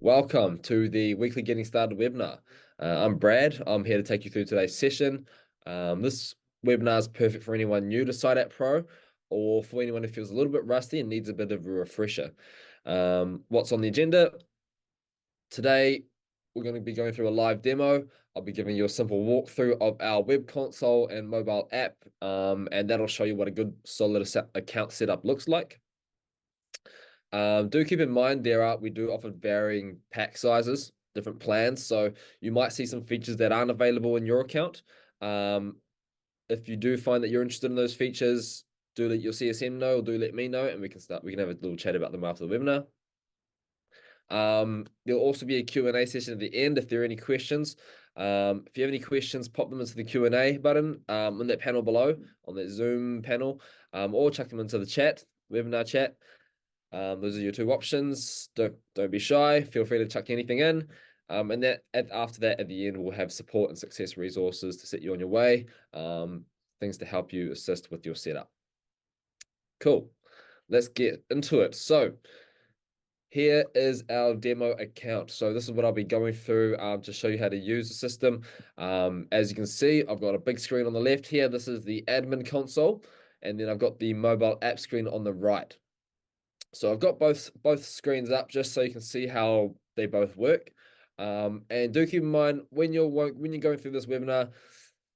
Welcome to the weekly Getting Started webinar. I'm Brad. I'm here to take you through today's session. This webinar is perfect for anyone new to Site Pro or for anyone who feels a little bit rusty and needs a bit of a refresher. What's on the agenda? Today, we're going to be going through a live demo. I'll be giving you a simple walkthrough of our web console and mobile app, and that'll show you what a good solid account setup looks like. Do keep in mind we do offer varying pack sizes, different plans. So you might see some features that aren't available in your account. If you do find that you're interested in those features, do let your CSM know, or do let me know, and we can have a little chat about them after the webinar. There'll also be a Q&A session at the end if there are any questions. If you have any questions, pop them into the Q&A button in that panel below, on that Zoom panel, or chuck them into the chat, webinar chat. Those are your two options. Don't be shy. Feel free to chuck anything in. And after that, at the end, we'll have support and success resources to set you on your way. Things to help you assist with your setup. Cool. Let's get into it. So here is our demo account. So this is what I'll be going through to show you how to use the system. As you can see, I've got a big screen on the left here. This is the admin console. And then I've got the mobile app screen on the right. So I've got both screens up just so you can see how they both work. And do keep in mind when you're going through this webinar,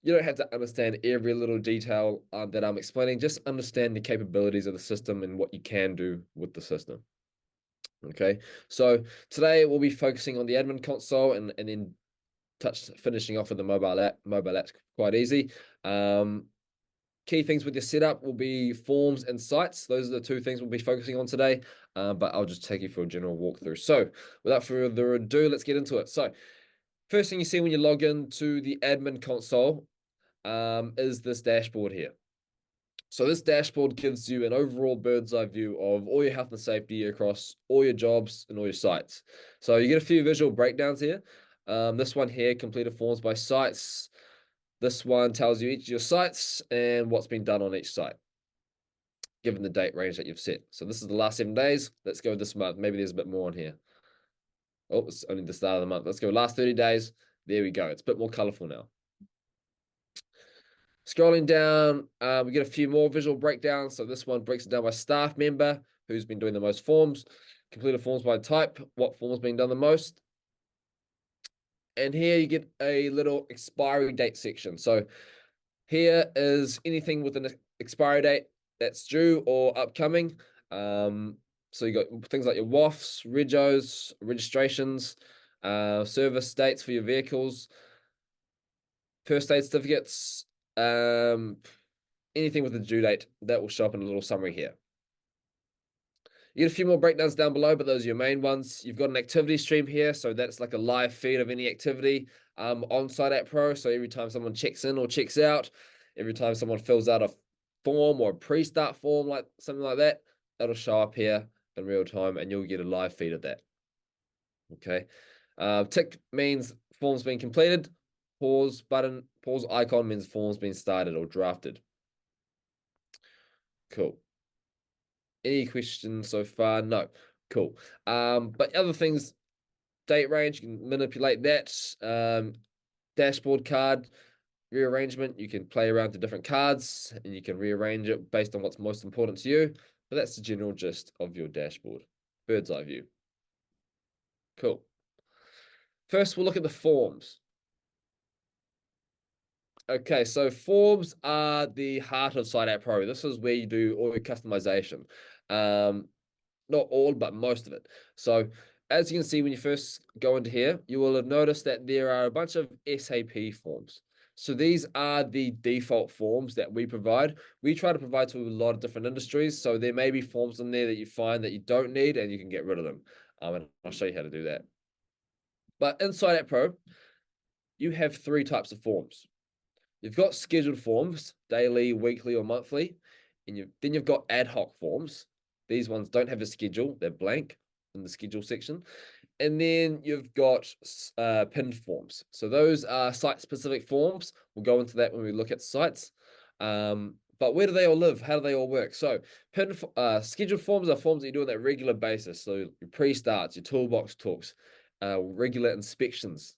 you don't have to understand every little detail that I'm explaining. Just understand the capabilities of the system and what you can do with the system. Okay, so today we'll be focusing on the admin console and then finishing off with the mobile app. Mobile app's quite easy. Key things with your setup will be forms and sites. Those are the two things we'll be focusing on today, but I'll just take you for a general walkthrough. So without further ado, let's get into it. So first thing you see when you log into the admin console is this dashboard here. So this dashboard gives you an overall bird's eye view of all your health and safety across all your jobs and all your sites. So you get a few visual breakdowns here. This one here, completed forms by sites. This one tells you each of your sites and what's been done on each site, given the date range that you've set. So this is the last 7 days. Let's go this month. Maybe there's a bit more on here. Oh, it's only the start of the month. Let's go last 30 days. There we go. It's a bit more colorful now. Scrolling down, we get a few more visual breakdowns. So this one breaks it down by staff member, who's been doing the most forms, completed forms by type, what form's been done the most. And here you get a little expiry date section. So here is anything with an expiry date that's due or upcoming. So you got things like your WAFs, regos, registrations, service dates for your vehicles, first aid certificates, anything with a due date that will show up in a little summary here. You get a few more breakdowns down below, but those are your main ones. You've got an activity stream here, so that's like a live feed of any activity on Site Pro. So every time someone checks in or checks out, every time someone fills out a form or a pre-start form, like something like that, that'll show up here in real time, and you'll get a live feed of that. Okay, tick means form's been completed. Pause icon means form's been started or drafted. Cool. Any questions so far? No. Cool. But other things, date range, you can manipulate that. Dashboard card rearrangement, you can play around to different cards and you can rearrange it based on what's most important to you. But that's the general gist of your dashboard. Bird's eye view. Cool. First, we'll look at the forms. Okay, so forms are the heart of Site Pro. This is where you do all your customization. Not all, but most of it. So as you can see, when you first go into here, you will have noticed that there are a bunch of SAP forms. So these are the default forms that we provide. We try to provide to a lot of different industries. So there may be forms in there that you find that you don't need and you can get rid of them. And I'll show you how to do that. But inside Pro, you have 3 types of forms. You've got scheduled forms, daily, weekly, or monthly. And then you've got ad hoc forms. These ones don't have a schedule. They're blank in the schedule section. And then you've got pinned forms. So those are site-specific forms. We'll go into that when we look at sites. But where do they all live? How do they all work? So scheduled forms are forms that you do on that regular basis. So your pre-starts, your toolbox talks. regular inspections,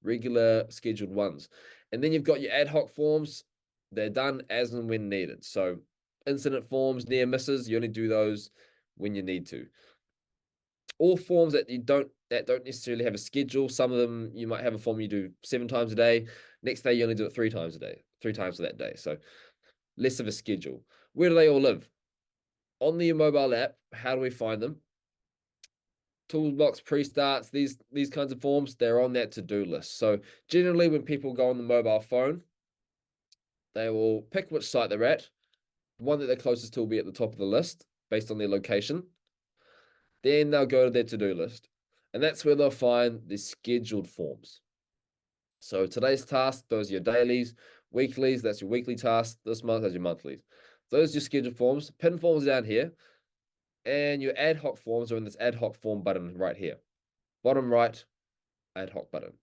regular scheduled ones. And then you've got your ad hoc forms. They're done as and when needed. So incident forms, near misses, you only do those when you need to. All forms that don't necessarily have a schedule. Some of them you might have a form you do 7 times a day. Next day you only do it 3 times a day, 3 times for that day. So less of a schedule. Where do they all live? On the mobile app. How do we find them? Toolbox pre-starts, these kinds of forms, they're on that to-do list. So generally when people go on the mobile phone, they will pick which site they're at. The one that they're closest to will be at the top of the list based on their location. Then they'll go to their to-do list. And that's where they'll find the scheduled forms. So today's task, those are your dailies. Weeklies, that's your weekly task. This month, that's your monthlies. Those are your scheduled forms. Pin forms down here. And your ad hoc forms are in this ad hoc form button right here. Bottom right, ad hoc button.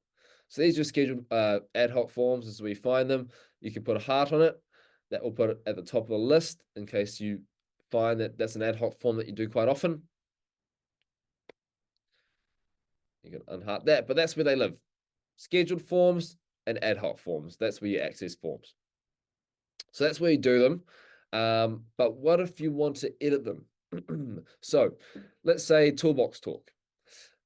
So these are scheduled ad hoc forms. As we find them, you can put a heart on it. That will put it at the top of the list in case you find that that's an ad hoc form that you do quite often. You can unheart that, but that's where they live. Scheduled forms and ad hoc forms. That's where you access forms. So that's where you do them. But what if you want to edit them? So let's say Toolbox Talk.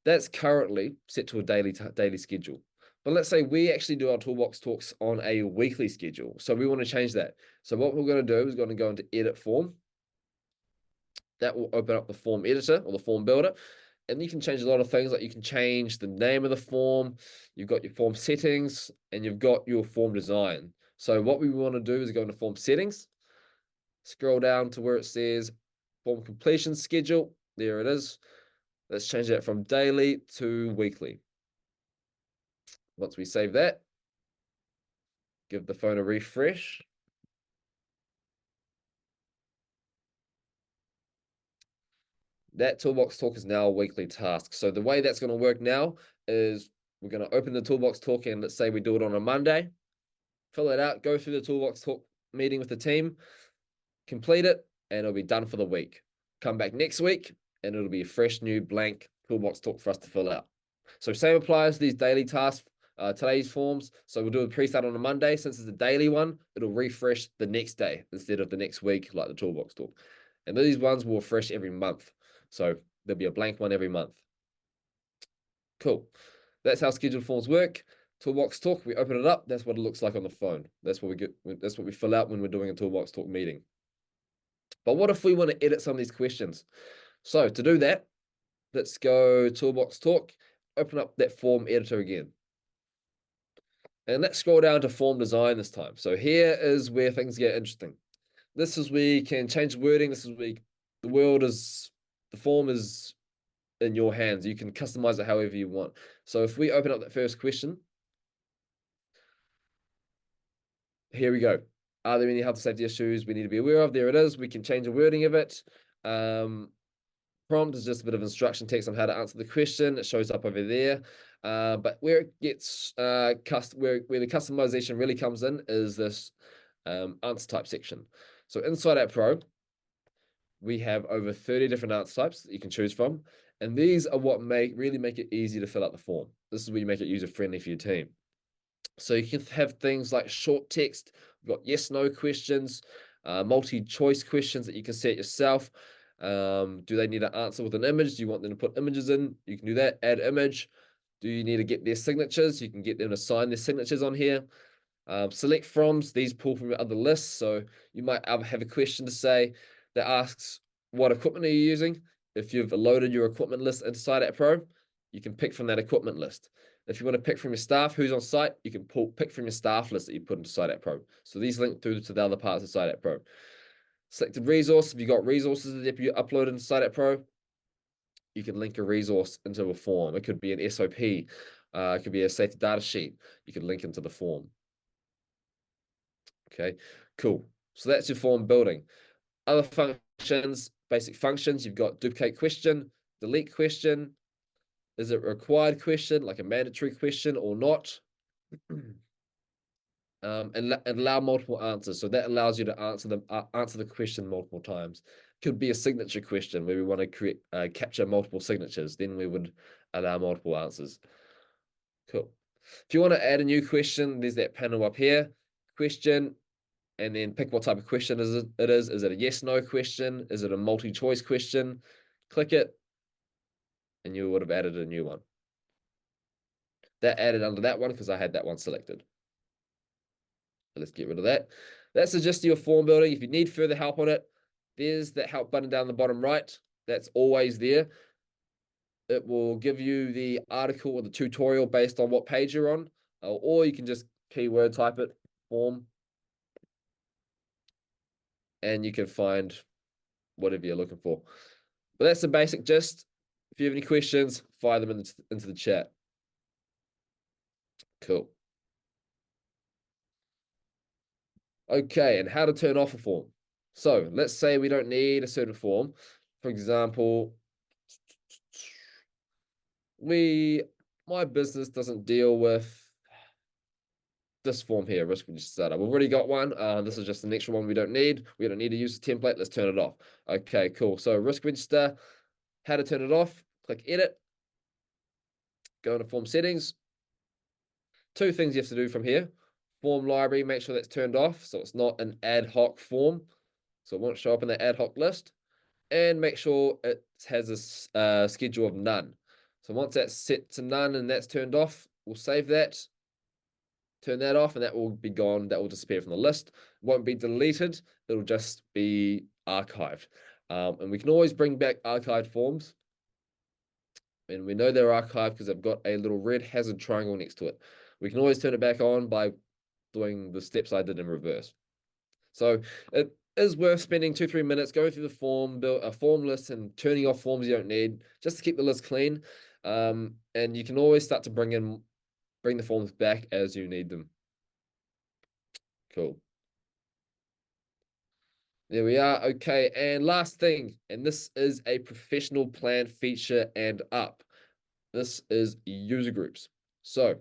That's currently set to a daily schedule. But let's say we actually do our Toolbox Talks on a weekly schedule. So we want to change that. So what we're going to do is going to go into Edit Form. That will open up the form editor or the form builder. And you can change a lot of things, like you can change the name of the form, you've got your form settings, and you've got your form design. So what we want to do is go into form settings, scroll down to where it says form completion schedule. There it is. Let's change that from daily to weekly. Once we save that, give the phone a refresh. That Toolbox Talk is now a weekly task. So the way that's going to work now is we're going to open the Toolbox Talk, and let's say we do it on a Monday. Fill it out, go through the Toolbox Talk meeting with the team, complete it, and it'll be done for the week. Come back next week, and it'll be a fresh, new, blank Toolbox Talk for us to fill out. So same applies to these daily tasks, today's forms. So we'll do a pre-start on a Monday. Since it's a daily one, it'll refresh the next day instead of the next week, like the Toolbox Talk. And these ones will refresh every month. So there'll be a blank one every month. Cool. That's how scheduled forms work. Toolbox Talk, we open it up. That's what it looks like on the phone. That's what we get. That's what we fill out when we're doing a Toolbox Talk meeting. But what if we want to edit some of these questions? So to do that, let's go Toolbox Talk, open up that form editor again. And let's scroll down to form design this time. So here is where things get interesting. This is where you can change the wording. This is where the form is in your hands. You can customize it however you want. So if we open up that first question, here we go. Are there any health and safety issues we need to be aware of? There it is. We can change the wording of it. Prompt is just a bit of instruction text on how to answer the question. It shows up over there. But where it gets where the customization really comes in is this answer type section. So inside our Pro, we have over 30 different answer types that you can choose from. And these are what really make it easy to fill out the form. This is where you make it user-friendly for your team. So you can have things like short text. We've got yes/no questions, multi-choice questions that you can set yourself. Do they need to answer with an image? Do you want them to put images in? You can do that. Add image. Do you need to get their signatures? You can get them to sign their signatures on here. Select froms. These pull from other lists. So you might have a question to say that asks, what equipment are you using? If you've loaded your equipment list inside App Pro, you can pick from that equipment list. If you want to pick from your staff who's on site, you can pick from your staff list that you put into Site App Pro. So these link through to the other parts of Site App Pro. Selected resource. If you've got resources that you upload into Site App Pro, you can link a resource into a form. It could be an SOP. It could be a safety data sheet. You can link into the form. Okay, cool. So that's your form building. Other functions, basic functions, you've got duplicate question, delete question. Is it a required question, like a mandatory question or not? And allow multiple answers. So that allows you to answer the question multiple times. Could be a signature question where we want to capture multiple signatures. Then we would allow multiple answers. Cool. If you want to add a new question, there's that panel up here, question, and then pick what type of question it is. Is it a yes, no question? Is it a multi-choice question? Click it, and you would have added a new one. That added under that one because I had that one selected. Let's get rid of that. That's the gist of your form building. If you need further help on it, there's that help button down the bottom right. That's always there. It will give you the article or the tutorial based on what page you're on, or you can just keyword type it, form, and you can find whatever you're looking for. But that's the basic gist. If you have any questions, fire them into the chat. Cool. Okay, and how to turn off a form. So let's say we don't need a certain form. For example, my business doesn't deal with this form here, risk register startup. We've already got one. This is just an extra one we don't need. We don't need to use the template. Let's turn it off. Okay, cool. So risk register, how to turn it off. Click edit. Go into form settings. Two things you have to do from here. Form library, make sure that's turned off. So it's not an ad hoc form. So it won't show up in the ad hoc list. And make sure it has a schedule of none. So once that's set to none and that's turned off, we'll save that. Turn that off and that will be gone. That will disappear from the list. It won't be deleted. It'll just be archived. And we can always bring back archived forms. And we know they're archived because they've got a little red hazard triangle next to it. We can always turn it back on by doing the steps I did in reverse. So it is worth spending 2-3 minutes going through the form, build a form list and turning off forms you don't need just to keep the list clean. And you can always start to bring the forms back as you need them. Cool. There we are. Okay. And last thing, and this is a professional plan feature and up. This is user groups. So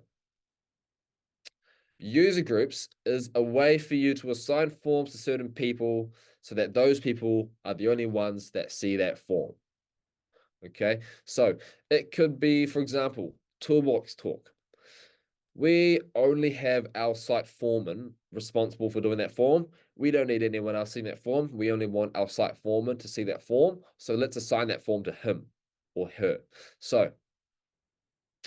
user groups is a way for you to assign forms to certain people so that those people are the only ones that see that form. Okay. So it could be, for example, toolbox talk. We only have our site foreman responsible for doing that form. We don't need anyone else seeing that form. We only want our site foreman to see that form. So let's assign that form to him or her. So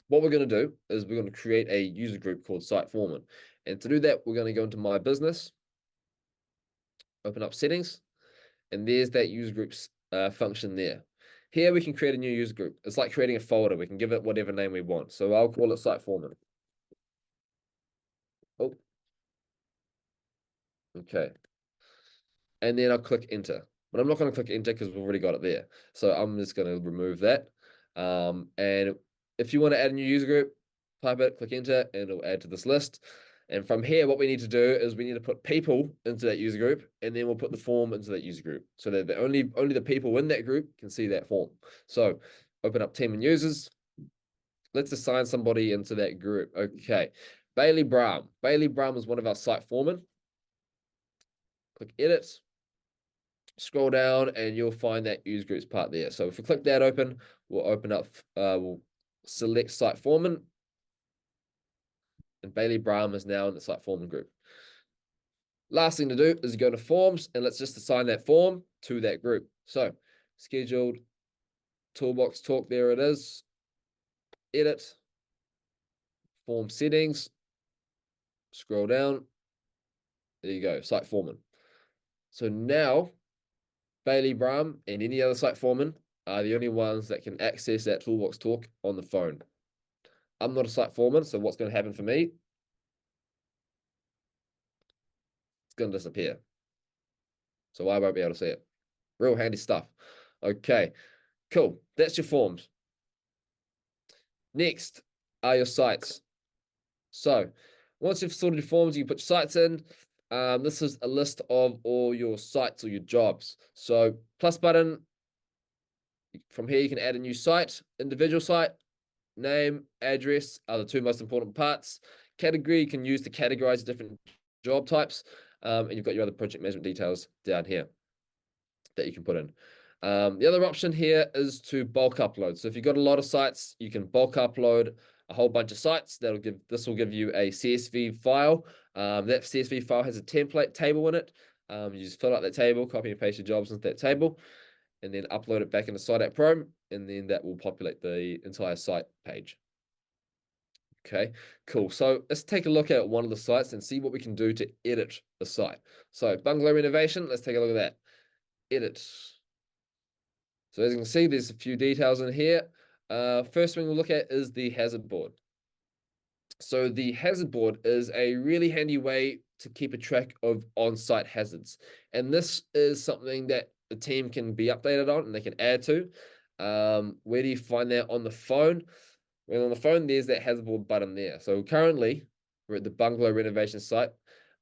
what we're going to do is we're going to create a user group called site foreman. And to do that, we're going to go into my business, open up settings, and there's that user groups function there. Here we can create a new user group. It's like creating a folder. We can give it whatever name we want. So I'll call it site foreman. Oh, okay. And then I'll click enter. But I'm not going to click enter because we've already got it there. So I'm just going to remove that. And if you want to add a new user group, type it, click enter, and it'll add to this list. And from here, what we need to do is we need to put people into that user group, and then we'll put the form into that user group so that only the people in that group can see that form. So open up team and users. Let's assign somebody into that group. Okay. Bailey Brown. Bailey Brown is one of our site foremen. Click edit. Scroll down and you'll find that user groups part there. So if we click that open, we'll open up, we'll select site foreman. And Bailey Brown is now in the site foreman group. Last thing to do is go to forms and let's just assign that form to that group. So scheduled toolbox talk, there it is. Edit, form settings, scroll down. There you go, site foreman. So now Bailey Brown and any other site foreman are the only ones that can access that toolbox talk on the phone. I'm not a site foreman, so what's going to happen for me? It's going to disappear. So I won't be able to see it. Real handy stuff. Okay, cool. That's your forms. Next are your sites. So once you've sorted your forms, you can put your sites in. This is a list of all your sites or your jobs. So plus button. From here, you can add a new site, individual site, name, address are the two most important parts. Category you can use to categorize different job types. And you've got your other project management details down here that you can put in. The other option here is to bulk upload. So if you've got a lot of sites, you can bulk upload a whole bunch of sites. This will give you a CSV file. That CSV file has a template table in it. You just fill out that table, copy and paste your jobs into that table, and then upload it back into Site App Pro, and then that will populate the entire site page. Okay, cool. So let's take a look at one of the sites and see what we can do to edit the site. So bungalow renovation, let's take a look at that. Edit. So as you can see, there's a few details in here. First thing we'll look at is the hazard board. So the hazard board is a really handy way to keep a track of on-site hazards. And this is something that the team can be updated on and they can add to. Where do you find that on the phone? Well, on the phone, there's that hazard board button there. So currently, we're at the bungalow renovation site.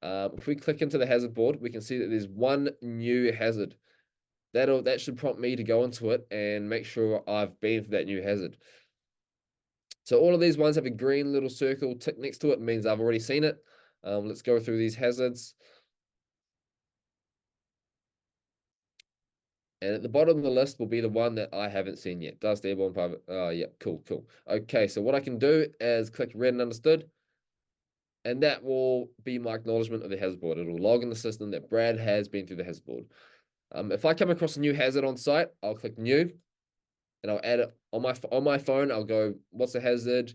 If we click into the hazard board, we can see that there's one new hazard. That should prompt me to go into it and make sure I've been for that new hazard. So all of these ones have a green little circle tick next to it. It means I've already seen it. Let's go through these hazards. And at the bottom of the list will be the one that I haven't seen yet. Dust airborne private. Oh, yeah, cool. Okay, so what I can do is click read and understood. And that will be my acknowledgement of the hazard board. It'll log in the system that Brad has been through the hazard board. If I come across a new hazard on site, I'll click new, and I'll add it on my phone. I'll go, what's the hazard?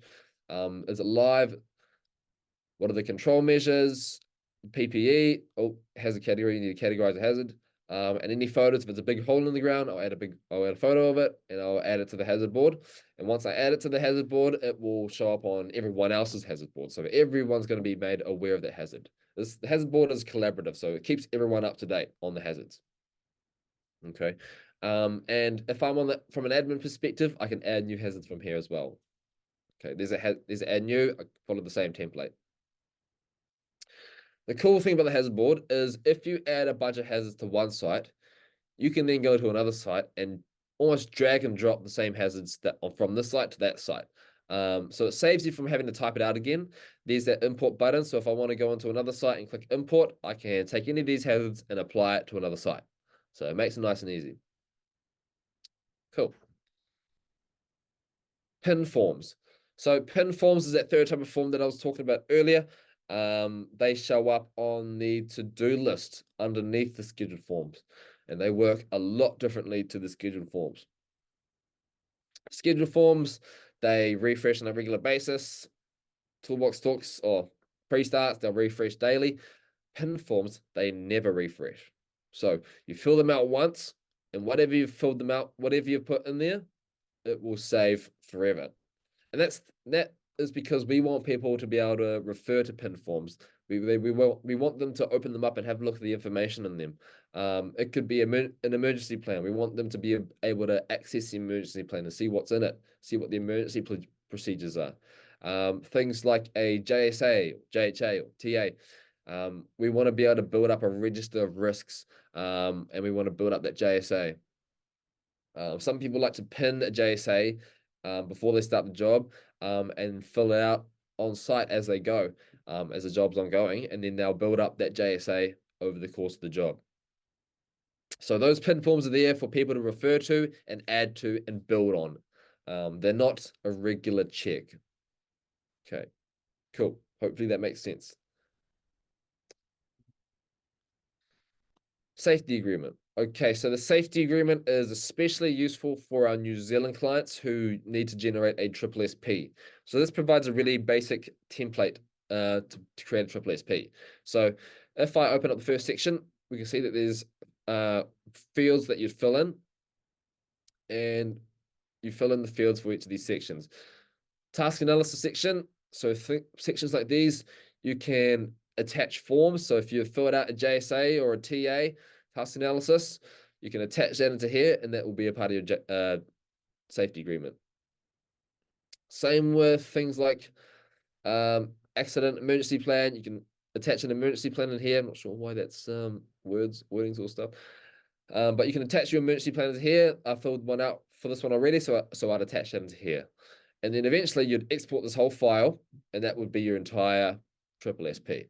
Is it live? What are the control measures? PPE. Oh, hazard category. You need to categorize a hazard. And any photos. If it's a big hole in the ground, I'll add a photo of it, and I'll add it to the hazard board. And once I add it to the hazard board, it will show up on everyone else's hazard board. So everyone's going to be made aware of that hazard. The hazard board is collaborative, so it keeps everyone up to date on the hazards. Okay. And if I'm from an admin perspective, I can add new hazards from here as well. Okay, there's add new. I follow the same template. The cool thing about the hazard board is if you add a bunch of hazards to one site, you can then go to another site and almost drag and drop the same hazards that from this site to that site. So it saves you from having to type it out again. There's that import button. So if I want to go into another site and click import, I can take any of these hazards and apply it to another site. So it makes it nice and easy. Cool. Pin forms. So pin forms is that third type of form that I was talking about earlier. They show up on the to-do list underneath the scheduled forms, and they work a lot differently to the scheduled forms. Scheduled forms, they refresh on a regular basis. Toolbox talks or pre-starts, they'll refresh daily. Pin forms, they never refresh. So you fill them out once, and whatever you've filled them out, whatever you've put in there, it will save forever. And that is because we want people to be able to refer to pin forms. We want them to open them up and have a look at the information in them. It could be an emergency plan. We want them to be able to access the emergency plan and see what's in it, see what the emergency procedures are. Things like a JSA, JHA, or TA. We want to be able to build up a register of risks, and we want to build up that JSA. Some people like to pin a JSA before they start the job and fill it out on site as they go, as the job's ongoing, and then they'll build up that JSA over the course of the job. So those pin forms are there for people to refer to and add to and build on. They're not a regular check. Okay, cool. Hopefully that makes sense. Safety agreement. Okay, so the safety agreement is especially useful for our New Zealand clients who need to generate a triple SP. So this provides a really basic template to create a triple SP. So if I open up the first section, we can see that there's fields that you'd fill in, and you fill in the fields for each of these sections. Task analysis section. So sections like these, you can attach forms. So if you filled out a JSA or a TA, task analysis, you can attach that into here, and that will be a part of your safety agreement. Same with things like accident emergency plan. You can attach an emergency plan in here. I'm not sure why that's wordings or stuff. But you can attach your emergency plan into here. I filled one out for this one already, so I'd attach that into here. And then eventually you'd export this whole file, and that would be your entire triple SP.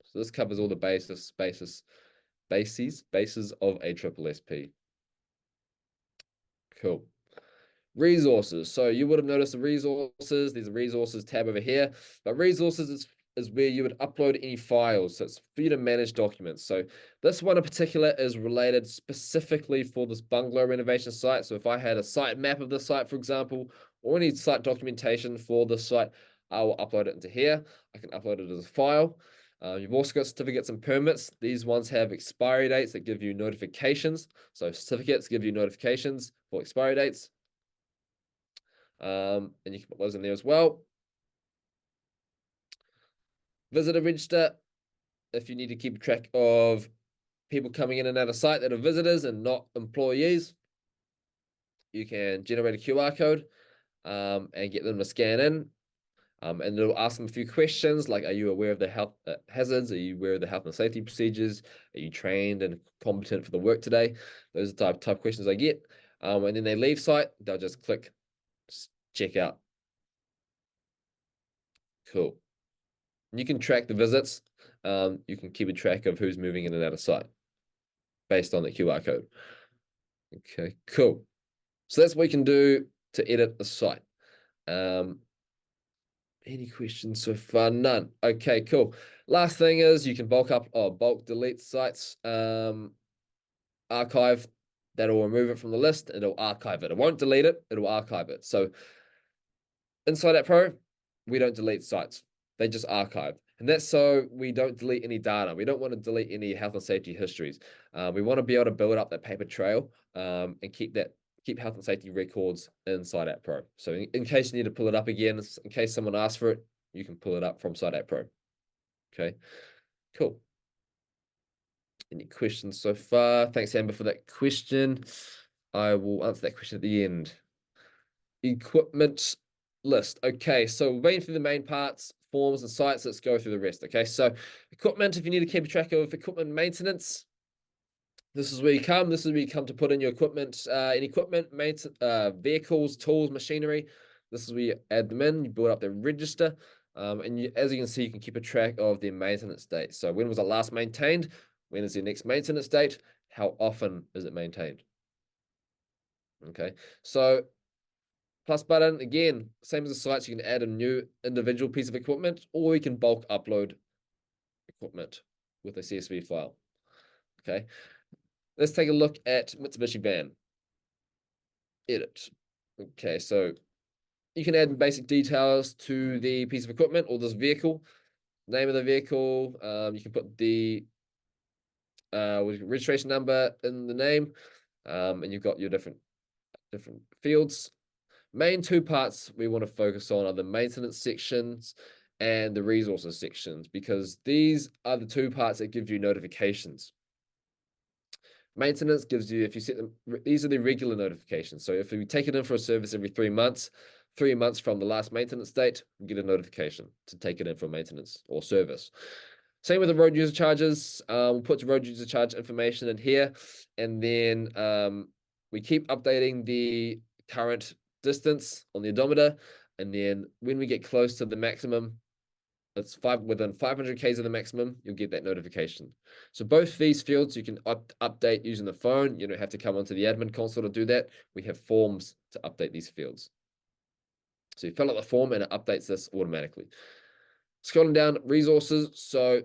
So this covers all the bases of a triple SP. Cool. Resources. So you would have noticed the resources. There's a resources tab over here, but resources is where you would upload any files. So it's for you to manage documents. So this one in particular is related specifically for this bungalow renovation site. So if I had a site map of the site, for example, or any site documentation for the site, I will upload it into here. I can upload it as a file. You've also got certificates and permits. These ones have expiry dates that give you notifications. So certificates give you notifications for expiry dates. And you can put those in there as well. Visitor register, if you need to keep track of people coming in and out of site that are visitors and not employees, you can generate a QR code and get them to scan in. And it'll ask them a few questions like, are you aware of the health hazards? Are you aware of the health and safety procedures? Are you trained and competent for the work today? Those are the type of questions I get. And then they leave site, they'll just click check out. Cool. And you can track the visits. You can keep a track of who's moving in and out of site based on the QR code. Okay, cool. So that's what you can do to edit the site. Any questions so far? None. Okay, cool. Last thing is you can bulk delete sites, archive. That'll remove it from the list. It'll archive it. It won't delete it. It'll archive it. So inside App Pro, we don't delete sites. They just archive. And that's so we don't delete any data. We don't want to delete any health and safety histories. We want to be able to build up that paper trail and keep health and safety records inside App Pro. So in case you need to pull it up again, in case someone asks for it, you can pull it up from Site App Pro. Okay, cool. Any questions so far? Thanks, Amber, for that question. I will answer that question at the end. Equipment list. Okay, so we're waiting through the main parts, forms and sites. Let's go through the rest. Okay, so equipment, if you need to keep track of equipment maintenance, this is where you come. This is where you come to put in your equipment, vehicles, tools, machinery. This is where you add them in. You build up their register. And as you can see, you can keep a track of their maintenance date. So when was it last maintained? When is the next maintenance date? How often is it maintained? Okay, so plus button, again, same as the sites, you can add a new individual piece of equipment, or you can bulk upload equipment with a CSV file. Okay, let's take a look at Mitsubishi van. Edit. Okay, so you can add basic details to the piece of equipment or this vehicle. Name of the vehicle. You can put the registration number in the name, and you've got your different fields. Main two parts we want to focus on are the maintenance sections and the resources sections, because these are the two parts that give you notifications. Maintenance gives you, if you set them, these are the regular notifications. So if you take it in for a service every 3 months, 3 months from the last maintenance date, you get a notification to take it in for maintenance or service. Same with the road user charges. We'll put the road user charge information in here, and then we keep updating the current distance on the odometer, and then when we get close to the maximum, it's within 500 k's of the maximum, you'll get that notification. So both these fields you can update using the phone. You don't have to come onto the admin console to do that. We have forms to update these fields. So you fill out the form and it updates this automatically. Scrolling down, resources. So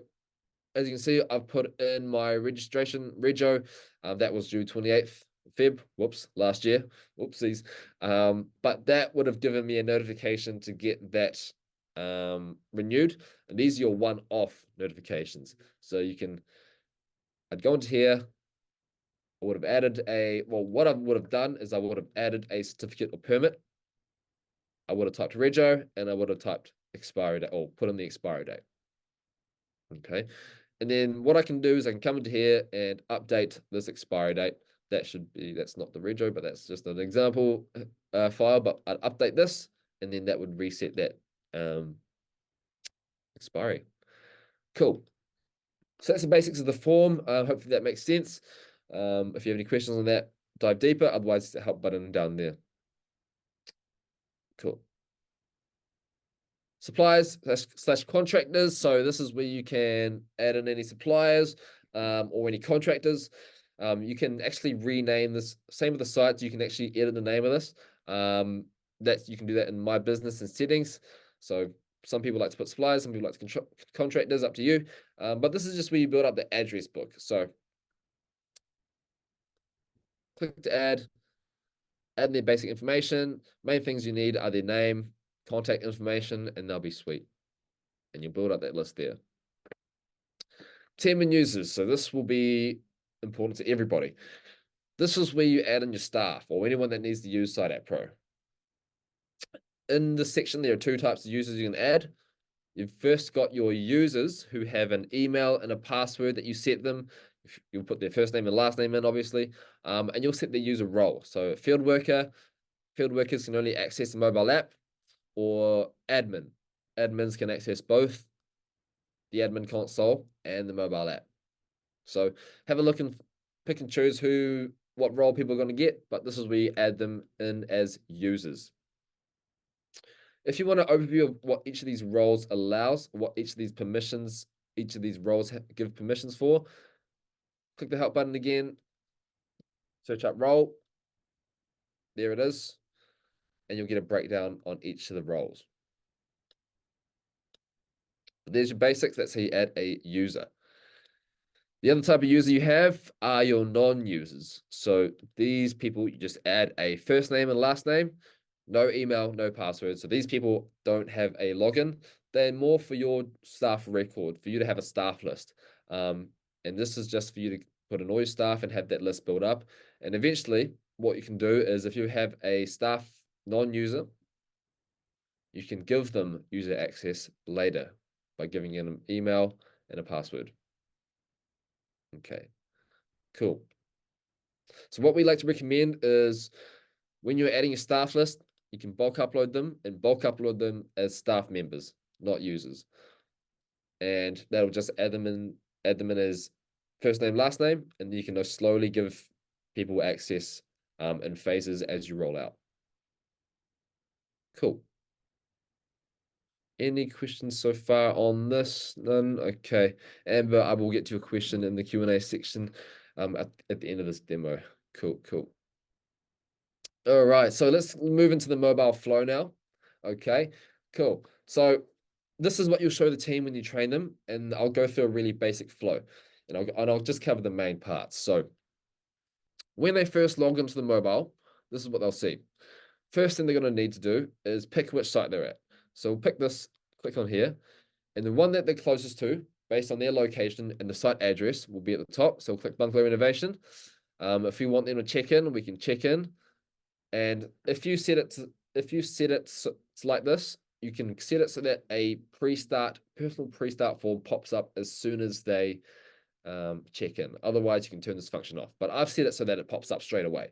as you can see, I've put in my registration rego. That was due 28th Feb, last year. Whoopsies. But that would have given me a notification to get that renewed. And these are your one-off notifications. So I'd go into here. I would have added what I would have done is I would have added a certificate or permit. I would have typed rego and I would have typed expiry date, or put in the expiry date. Okay. And then what I can do is I can come into here and update this expiry date. That's not the rego, but that's just an example file. But I'd update this, and then that would reset that expiry. Cool. So that's the basics of the form. Hopefully that makes sense. If you have any questions on that, dive deeper. Otherwise, it's the help button down there. Cool. Suppliers slash contractors. So this is where you can add in any suppliers or any contractors. You can actually rename this. Same with the sites. You can actually edit the name of this. You can do that in My Business and settings. So some people like to put suppliers, some people like to contractors, up to you. But this is just where you build up the address book. So click to add their basic information. Main things you need are their name, contact information, and they'll be sweet. And you'll build up that list there. Team and users. So this will be important to everybody. This is where you add in your staff or anyone that needs to use Site App Pro. In this section, there are two types of users you can add. You've first got your users who have an email and a password that you set them. You'll put their first name and last name in, obviously, and you'll set their user role. So field workers can only access the mobile app, or admin. Admins can access both the admin console and the mobile app. So have a look and pick and choose what role people are going to get, but this is where you add them in as users. If you want an overview of what each of these roles allows, what each of these roles give permissions for, click the help button again, search up role, there it is, and you'll get a breakdown on each of the roles. There's your basics. That's how you add a user. The other type of user you have are your non-users. So these people, you just add a first name and last name, no email, no password. So these people don't have a login. They're more for your staff record, for you to have a staff list. And this is just for you to put in all your staff and have that list built up. And eventually, what you can do is if you have a staff non-user, you can give them user access later by giving them an email and a password. Okay, cool. So what we like to recommend is when you're adding a staff list, you can bulk upload them as staff members, not users. And that'll just add them in as first name, last name, and you can slowly give people access in phases as you roll out. Cool. Any questions so far on this? None? Okay. Amber, I will get to a question in the Q&A section at the end of this demo. Cool. All right, so let's move into the mobile flow now. Okay, cool. So this is what you'll show the team when you train them, and I'll go through a really basic flow, and I'll just cover the main parts. So when they first log into the mobile, this is what they'll see. First thing they're going to need to do is pick which site they're at. So we'll pick this, click on here, and the one that they're closest to, based on their location and the site address, will be at the top. So we'll click Bungalow Innovation. If we want them to check in, we can check in. And if you set it like this, you can set it so that a personal pre-start form pops up as soon as they check in. Otherwise, you can turn this function off. But I've set it so that it pops up straight away.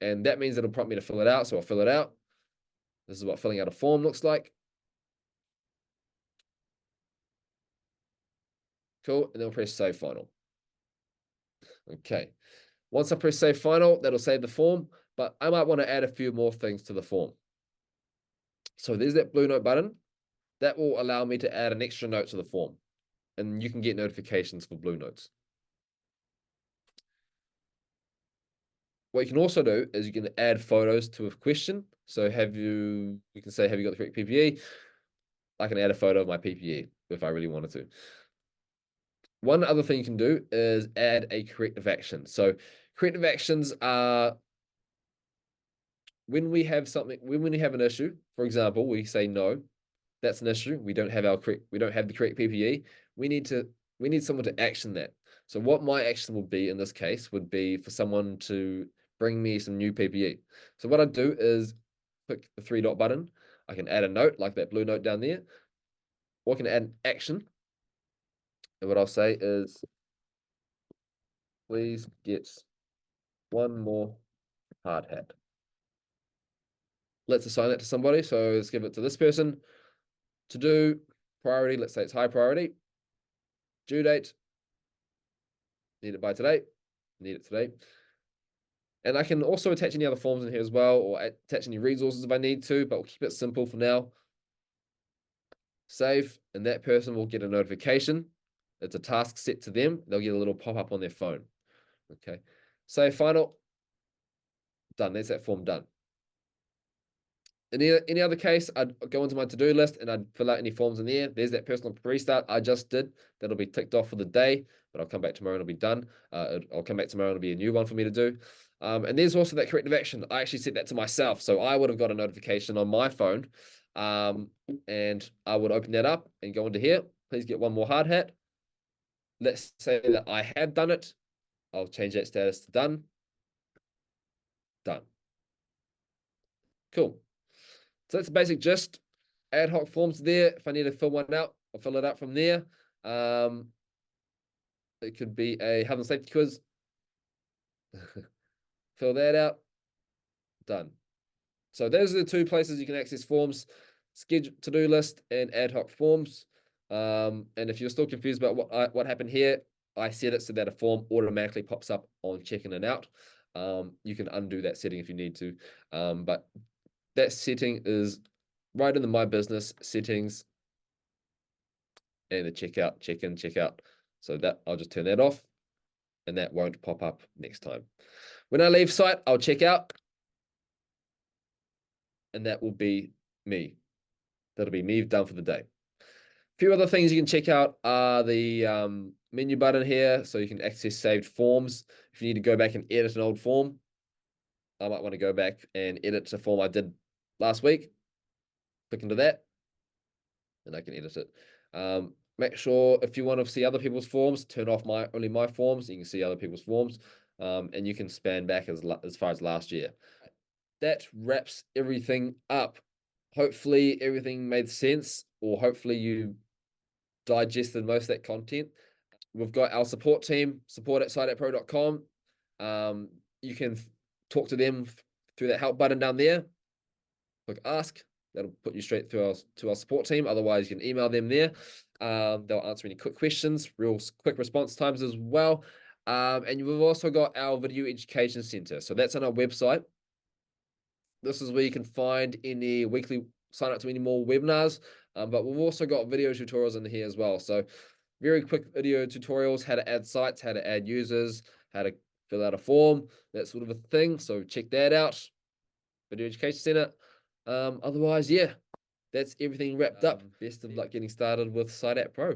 And that means it'll prompt me to fill it out. So I'll fill it out. This is what filling out a form looks like. Cool. And then we'll press Save Final. Okay. Once I press Save Final, that'll save the form. But I might want to add a few more things to the form. So there's that blue note button. That will allow me to add an extra note to the form. And you can get notifications for blue notes. What you can also do is you can add photos to a question. So you can say, have you got the correct PPE? I can add a photo of my PPE if I really wanted to. One other thing you can do is add a corrective action. So corrective actions are when we have an issue, for example, we say no, that's an issue. We don't have the correct PPE. We need someone to action that. So what my action would be in this case would be for someone to bring me some new PPE. So what I do is click the three dot button. I can add a note like that blue note down there, or I can add an action. And what I'll say is, please get one more hard hat. Let's assign that to somebody. So let's give it to this person. To do priority, let's say it's high priority. Due date, need it by today, need it today. And I can also attach any other forms in here as well, or attach any resources if I need to, but we'll keep it simple for now. Save, and that person will get a notification. It's a task set to them. They'll get a little pop-up on their phone. Okay. Save final. Done. There's that form done. In any other case, I'd go into my to-do list and I'd fill out any forms in there. There's that personal restart I just did. That'll be ticked off for the day, but I'll come back tomorrow and it'll be done. I'll come back tomorrow and it'll be a new one for me to do. And there's also that corrective action. I actually set that to myself. So I would have got a notification on my phone. And I would open that up and go into here. Please get one more hard hat. Let's say that I have done it. I'll change that status to done. Done. Cool. So that's the basic gist. Ad hoc forms there. If I need to fill one out, I'll fill it out from there. It could be a health and safety quiz. Fill that out. Done. So those are the two places you can access forms: schedule, to-do list, and ad hoc forms. And if you're still confused about what happened here, I set it so that a form automatically pops up on checking it out. You can undo that setting if you need to, but that setting is right in the My Business settings and the checkout, check in, checkout. So that I'll just turn that off and that won't pop up next time. When I leave site, I'll check out and that will be me. That'll be me done for the day. A few other things you can check out are the menu button here, so you can access saved forms. If you need to go back and edit an old form, I might want to go back and edit a form I did last week. Click into that, and I can edit it. Make sure if you want to see other people's forms, turn off only my forms. You can see other people's forms, and you can span back as far as last year. That wraps everything up. Hopefully everything made sense, or hopefully you digested most of that content. We've got our support team, support@siteappro.com. You can talk to them through that help button down there. Click ask. That'll put you straight through to our support team. Otherwise, you can email them there. They'll answer any quick questions, real quick response times as well. And we've also got our video education center. So that's on our website. This is where you can find any weekly sign up to any more webinars. But we've also got video tutorials in here as well. So very quick video tutorials, how to add sites, how to add users, how to fill out a form, that sort of a thing. So check that out. Video Education Center. Otherwise, yeah, that's everything wrapped up. Best of luck getting started with Site App Pro.